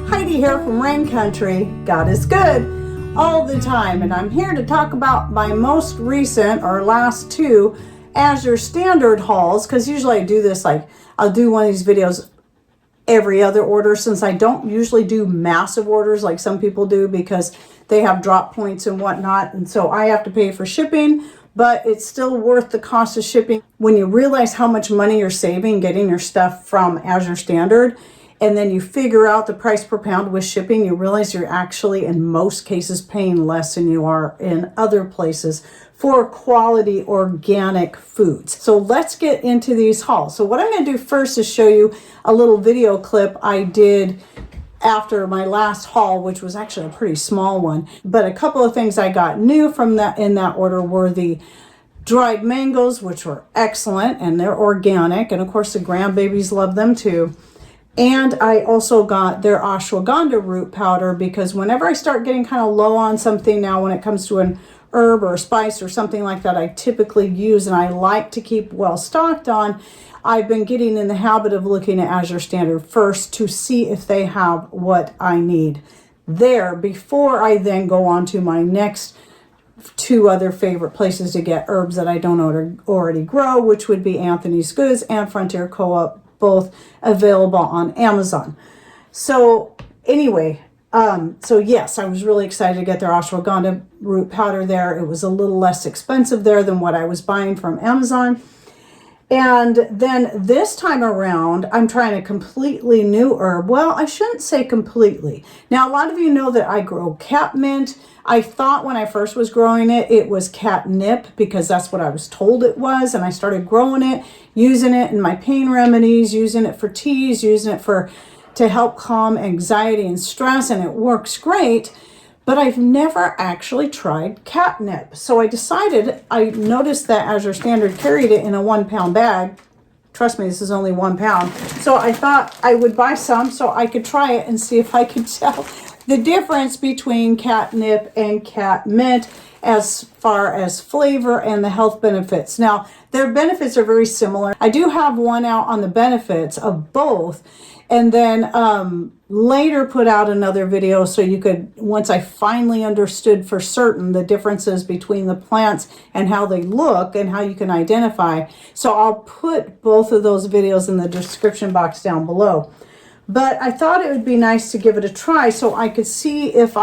Heidi here from Rain Country. God is good all the time, and I'm here to talk about my most recent or last two Azure standard hauls, because usually I do this, like I'll do one of these videos every other order, since I don't usually do massive orders like some people do because they have drop points and whatnot, and so I have to pay for shipping, but it's still worth the cost of shipping when you realize how much money you're saving getting your stuff from Azure Standard. And then you figure out the price per pound with shipping, you realize you're actually in most cases paying less than you are in other places for quality organic foods. So let's get into these hauls. So what I'm going to do first is show you a little video clip I did after my last haul, which was actually a pretty small one. But a couple of things I got new from that in that order were the dried mangoes, which were excellent, and they're organic. And of course the grandbabies love them too. And I also got their ashwagandha root powder, because whenever I start getting kind of low on something now when it comes to an herb or a spice or something like that I typically use and I like to keep well stocked on, I've been getting in the habit of looking at Azure Standard first to see if they have what I need there before I then go on to my next two other favorite places to get herbs that I don't already grow, which would be Anthony's Goods and Frontier Co-op, both available on Amazon. So anyway, so yes, I was really excited to get their ashwagandha root powder there. It was a little less expensive there than what I was buying from Amazon. And then this time around, I'm trying a completely new herb. Well, I shouldn't say completely. Now, a lot of you know that I grow catmint. I thought when I first was growing it, it was catnip because that's what I was told it was. And I started growing it, using it in my pain remedies, using it for teas, using it to help calm anxiety and stress. And it works great. But I've never actually tried catnip. So I decided, I noticed that Azure Standard carried it in a 1 pound bag. Trust me, this is only 1 pound. So I thought I would buy some so I could try it and see if I could tell the difference between catnip and catmint as far as flavor and the health benefits. Now, their benefits are very similar. I do have one out on the benefits of both, and then later put out another video so you could, once I finally understood for certain the differences between the plants and how they look and how you can identify. So I'll put both of those videos in the description box down below. But I thought it would be nice to give it a try so I could see if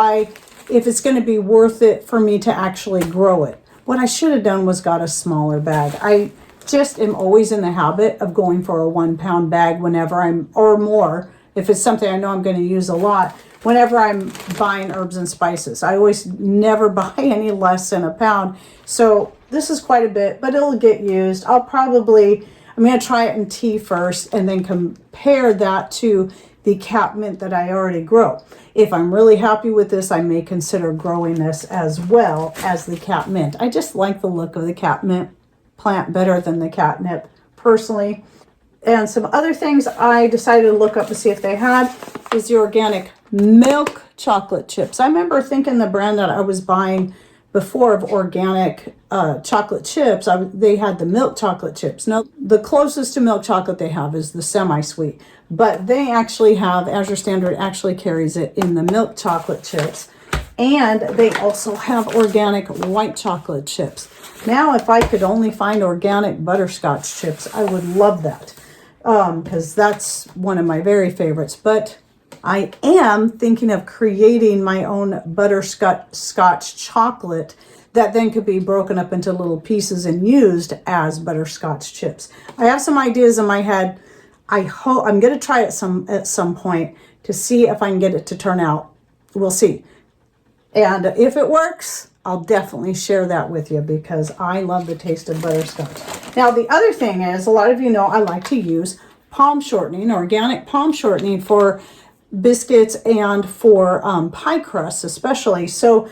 it's going to be worth it for me to actually grow it. What I should have done was got a smaller bag. I just am always in the habit of going for a 1 pound bag whenever or more, if it's something I know I'm going to use a lot, whenever I'm buying herbs and spices. I always never buy any less than a pound. So this is quite a bit, but it'll get used. I'm going to try it in tea first and then compare that to the catmint that I already grow. If I'm really happy with this, I may consider growing this as well as the catmint. I just like the look of the catmint plant better than the catnip personally. And some other things I decided to look up to see if they had is the organic milk chocolate chips. I remember thinking the brand that I was buying before of organic chocolate chips, they had the milk chocolate chips. Now, the closest to milk chocolate they have is the semi-sweet, but they actually have, Azure Standard actually carries it in the milk chocolate chips. And they also have organic white chocolate chips. Now, if I could only find organic butterscotch chips, I would love that, because that's one of my very favorites. But I am thinking of creating my own butterscotch chocolate that then could be broken up into little pieces and used as butterscotch chips. I have some ideas in my head. I'm going to try it at some point to see if I can get it to turn out. We'll see. And if it works, I'll definitely share that with you because I love the taste of butterscotch. Now, the other thing is, a lot of you know I like to use palm shortening, organic palm shortening for biscuits and for pie crusts especially. So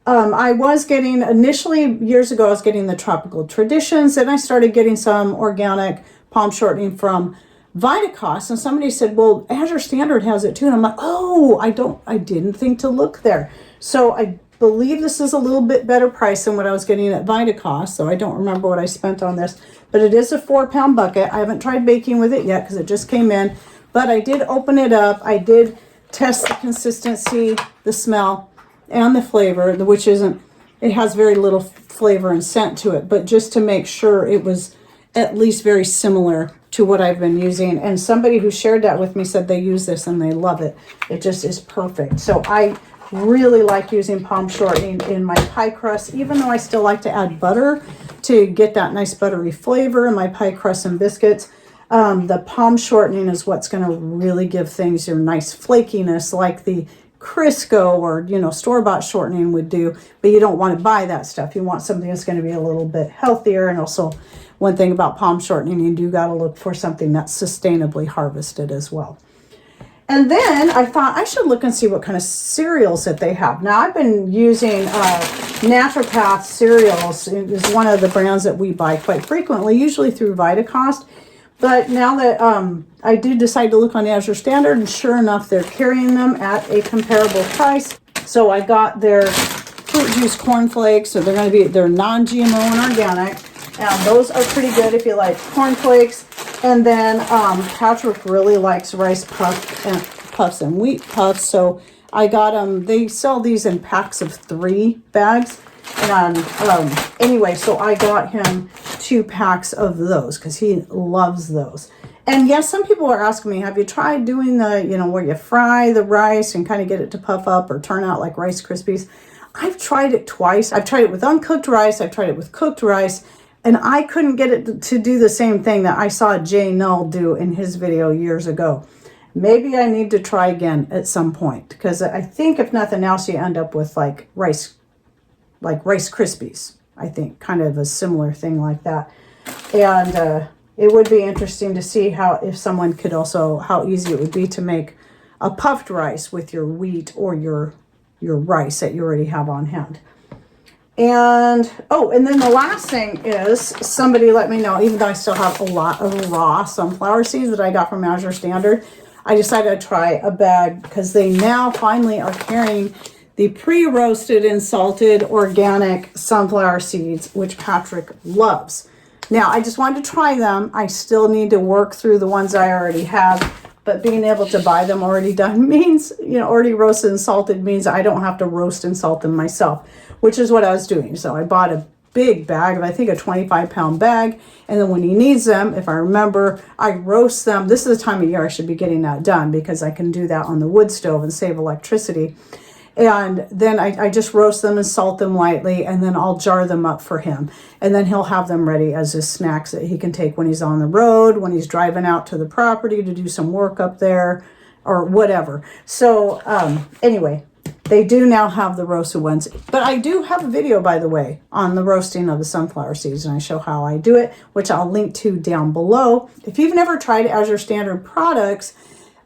I was getting, initially years ago, I was getting the Tropical Traditions, and I started getting some organic palm shortening from Vitacost, and somebody said, well, Azure Standard has it too. And I'm like, oh, I didn't think to look there. So I believe this is a little bit better price than what I was getting at Vitacost. So I don't remember what I spent on this, but it is a 4-pound bucket. I haven't tried baking with it yet because it just came in, but I did open it up. I did test the consistency, the smell, and the flavor, which isn't, it has very little flavor and scent to it, but just to make sure it was at least very similar to what I've been using. And somebody who shared that with me said they use this and they love it. It just is perfect. So I really like using palm shortening in my pie crust, even though I still like to add butter to get that nice buttery flavor in my pie crust and biscuits. The palm shortening is what's going to really give things your nice flakiness, like the Crisco or, you know, store-bought shortening would do, but you don't want to buy that stuff. You want something that's going to be a little bit healthier. And also, one thing about palm shortening, you do got to look for something that's sustainably harvested as well. And then I thought I should look and see what kind of cereals that they have. Now, I've been using Naturopath cereals. It is one of the brands that we buy quite frequently, usually through Vitacost. But now that I did decide to look on Azure Standard, and sure enough, they're carrying them at a comparable price. So I got their fruit juice cornflakes. So they're non-GMO and organic. And those are pretty good if you like cornflakes. And then Patrick really likes rice puffs and wheat puffs. So I got them. They sell these in packs of 3 bags. And anyway, so I got him 2 packs of those because he loves those. And yes, some people are asking me, have you tried doing the, you know, where you fry the rice and kind of get it to puff up or turn out like Rice Krispies? I've tried it twice. I've tried it with uncooked rice. I've tried it with cooked rice. And I couldn't get it to do the same thing that I saw Jay Null do in his video years ago. Maybe I need to try again at some point, because I think if nothing else, you end up with like Rice Krispies. I think kind of a similar thing like that. And it would be interesting to see if someone could also, how easy it would be to make a puffed rice with your wheat or your rice that you already have on hand. And, and then the last thing is, somebody let me know, even though I still have a lot of raw sunflower seeds that I got from Azure Standard, I decided to try a bag because they now finally are carrying the pre-roasted and salted organic sunflower seeds, which Patrick loves. Now, I just wanted to try them. I still need to work through the ones I already have, but being able to buy them already done means, you know, already roasted and salted means I don't have to roast and salt them myself, which is what I was doing. So I bought a big bag of, I think, a 25-pound bag. And then when he needs them, if I remember, I roast them. This is the time of year I should be getting that done because I can do that on the wood stove and save electricity. And then I just roast them and salt them lightly, and then I'll jar them up for him. And then he'll have them ready as his snacks that he can take when he's on the road, when he's driving out to the property to do some work up there, or whatever. So anyway, they do now have the roasted ones. But I do have a video, by the way, on the roasting of the sunflower seeds, and I show how I do it, which I'll link to down below. If you've never tried Azure Standard products,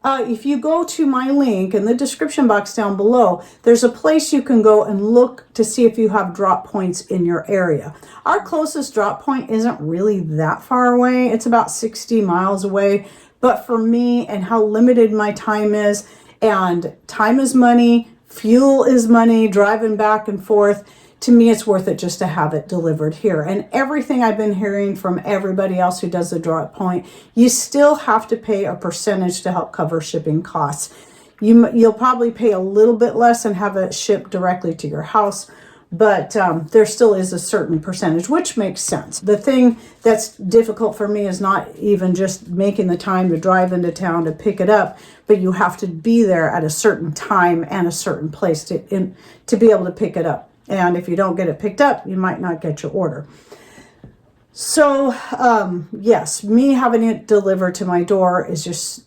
if you go to my link in the description box down below, there's a place you can go and look to see if you have drop points in your area. Our closest drop point isn't really that far away. It's about 60 miles away. But for me and how limited my time is, and time is money, fuel is money, driving back and forth, to me, it's worth it just to have it delivered here. And everything I've been hearing from everybody else who does the drop point, you still have to pay a percentage to help cover shipping costs. You'll probably pay a little bit less and have it shipped directly to your house, but there still is a certain percentage, which makes sense. The thing that's difficult for me is not even just making the time to drive into town to pick it up, but you have to be there at a certain time and a certain place to be able to pick it up. And if you don't get it picked up, you might not get your order. So, yes, me having it delivered to my door is just,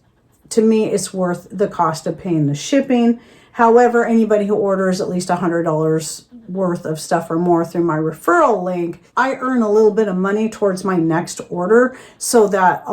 to me, it's worth the cost of paying the shipping. However, anybody who orders at least $100 worth of stuff or more through my referral link, I earn a little bit of money towards my next order, so that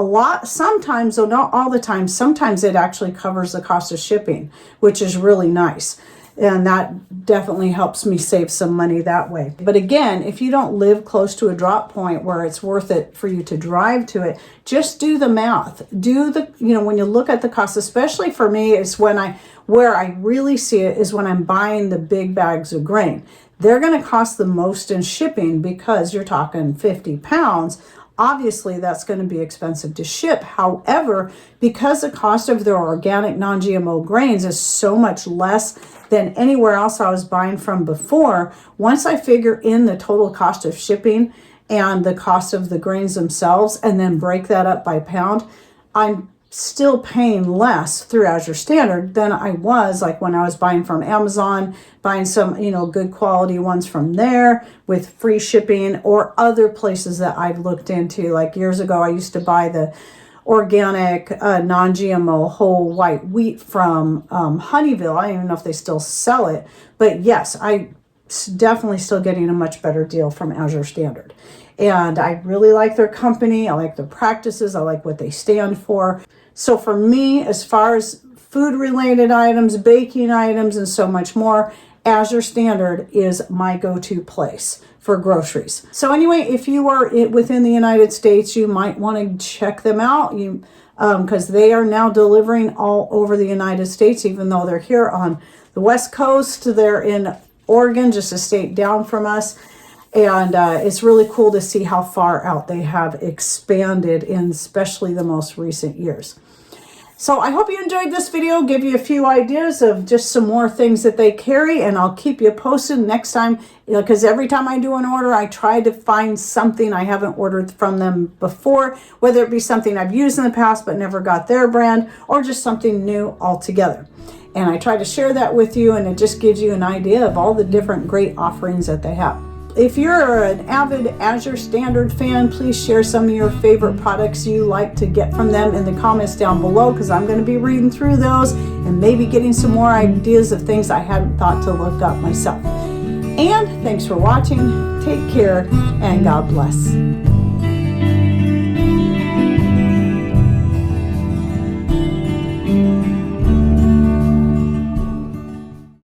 sometimes, though not all the time, sometimes it actually covers the cost of shipping, which is really nice. And that definitely helps me save some money that way. But again, if you don't live close to a drop point where it's worth it for you to drive to it, just do the math. When you look at the cost, especially for me, is where I really see it is when I'm buying the big bags of grain. They're going to cost the most in shipping because you're talking 50 pounds. Obviously, that's going to be expensive to ship. However, because the cost of their organic non-GMO grains is so much less than anywhere else I was buying from before, once I figure in the total cost of shipping and the cost of the grains themselves and then break that up by pound, I'm still paying less through Azure Standard than I was like when I was buying from Amazon, buying some, good quality ones from there with free shipping, or other places that I've looked into. Like years ago, I used to buy the organic non-GMO whole white wheat from Honeyville. I don't even know if they still sell it, but yes, I definitely still getting a much better deal from Azure Standard. And I really like their company. I like their practices. I like what they stand for. So for me, as far as food related items, baking items, and so much more, Azure Standard is my go-to place for groceries. So anyway, if you are within the United States, you might want to check them out. Because they are now delivering all over the United States, even though they're here on the West Coast. They're in Oregon, just a state down from us. And it's really cool to see how far out they have expanded in especially the most recent years. So I hope you enjoyed this video, give you a few ideas of just some more things that they carry, and I'll keep you posted next time, because every time I do an order, I try to find something I haven't ordered from them before, whether it be something I've used in the past but never got their brand, or just something new altogether. And I try to share that with you, and it just gives you an idea of all the different great offerings that they have. If you're an avid Azure Standard fan, please share some of your favorite products you like to get from them in the comments down below, because I'm going to be reading through those and maybe getting some more ideas of things I hadn't thought to look up myself. And thanks for watching. Take care, and God bless.